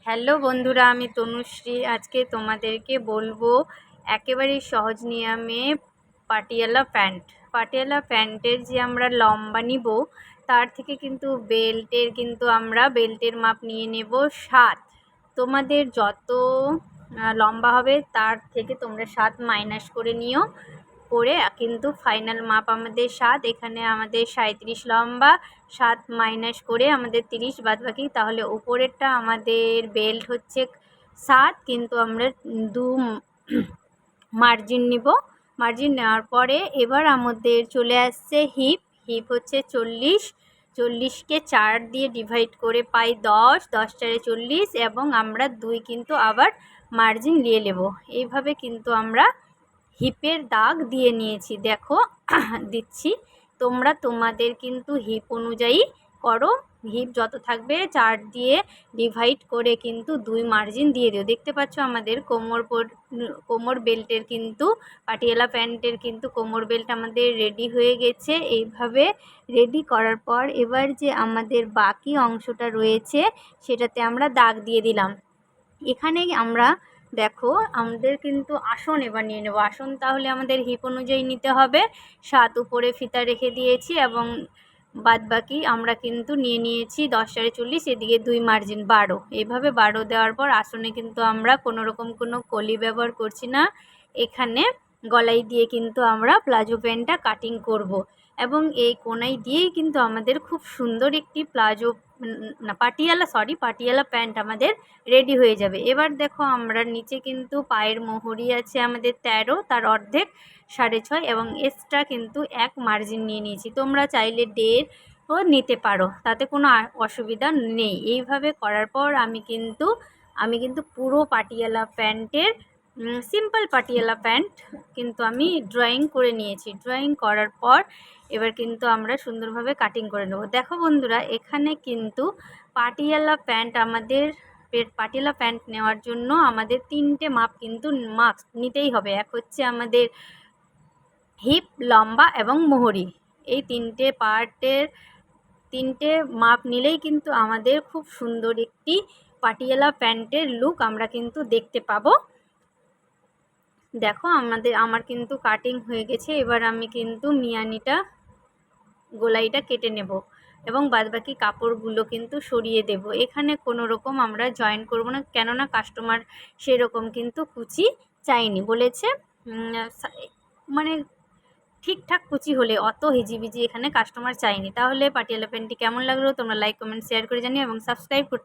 Hello বন্ধুরা, আমি তনুশ্রী। আজকে তোমাদেরকে বলবো একেবারেই সহজ নিয়মে পাটিয়ালা প্যান্টের যে আমরা লম্বা নিব, তার থেকে কিন্তু আমরা বেল্টের মাপ নিয়ে নেব 7। তোমাদের যত লম্বা হবে তার থেকে তোমরা 7 মাইনাস করে নিও। করে কিন্তু ফাইনাল মাপ আমাদের 7। এখানে আমাদের 37 লম্বা, 7 মাইনাস করে আমাদের 30 বাদবাকি। তাহলে উপরেরটা আমাদের বেল্ট হচ্ছে 7, কিন্তু আমরা 2 মার্জিন নিব। মার্জিন নেওয়ার পরে এবার আমাদের চলে আসছে হিপ হচ্ছে 40কে 4 দিয়ে ডিভাইড করে পাই 10, 10 4 40, এবং আমরা 2 কিন্তু আবার মার্জিন নিয়ে নেব। এইভাবে কিন্তু আমরা হিপের দাগ দিয়ে নিয়েছি। দেখো দিচ্ছি, তোমরা তোমাদের কিন্তু হিপ অনুযায়ী করো। হিপ যত থাকবে 4 দিয়ে ডিভাইড করে কিন্তু 2 মার্জিন দিয়ে দিও। দেখতে পাচ্ছ আমাদের কোমর বেল্টের কিন্তু পাটিয়ালা প্যান্টের কিন্তু কোমর বেল্ট আমাদের রেডি হয়ে গেছে। এইভাবে রেডি করার পর এবার যে আমাদের বাকি অংশটা রয়েছে সেটাতে আমরা দাগ দিয়ে দিলাম। এখানে আমরা দেখো আমাদের কিন্তু আসন এবার নিয়ে নেব। আসন তাহলে আমাদের হিপ অনুযায়ী নিতে হবে। 7 উপরে ফিতা রেখে দিয়েছি এবং বাদবাকি আমরা কিন্তু নিয়ে নিয়েছি 10 4 40, এদিকে 2 মার্জিন 12। এইভাবে 12 দেওয়ার পর আসনে কিন্তু আমরা কোনো রকম কোনো কলি ব্যবহার করছি না। এখানে গলাই দিয়ে কিন্তু আমরা প্লাজো প্যান্টটা কাটিং করব, এবং এই কোনাই দিয়েই কিন্তু আমাদের খুব সুন্দর একটি পাটিয়ালা প্যান্ট আমাদের রেডি হয়ে যাবে। এবার দেখো আমরা নিচে কিন্তু পায়ের মোহরি আছে আমাদের 13, তার অর্ধেক 6.5, এবং এক্সট্রা কিন্তু 1 মার্জিন নিয়ে নিয়েছি। তোমরা চাইলে 1.5ও নিতে পারো, তাতে কোনো অসুবিধা নেই। এইভাবে করার পর আমি কিন্তু পুরো পাটিয়ালা প্যান্টের সিম্পল পাটিয়ালা প্যান্ট কিন্তু আমি ড্রয়িং করে নিয়েছি। ড্রয়িং করার পর এবার কিন্তু আমরা সুন্দরভাবে কাটিং করে নেব। দেখো বন্ধুরা, এখানে কিন্তু পাটিয়ালা প্যান্ট নেওয়ার জন্য আমাদের 3টে মাপ কিন্তু নিতেই হবে। এক হচ্ছে আমাদের হিপ, লম্বা এবং মোহরি। এই 3টে পার্টের 3টে মাপ নিলেই কিন্তু আমাদের খুব সুন্দর একটি পাটিয়ালা প্যান্টের লুক আমরা কিন্তু দেখতে পাবো। দেখো আমার কিন্তু কাটিং হয়ে গেছে। এবার আমি কিন্তু গোলাইটা কেটে নেব এবং বাদবাকি কাপড়গুলো কিন্তু সরিয়ে দেব। এখানে কোনো রকম আমরা জয়েন করব না, কেননা কাস্টমার সেরকম কিন্তু কুচি চাইনি, বলেছে মানে ঠিকঠাক কুচি হলে, অত হিজিবিজি এখানে কাস্টমার চাইনি। তাহলে পাটিয়ালা প্যান্টটি কেমন লাগলো তোমরা লাইক কমেন্ট শেয়ার করে জানিও এবং সাবস্ক্রাইব করতে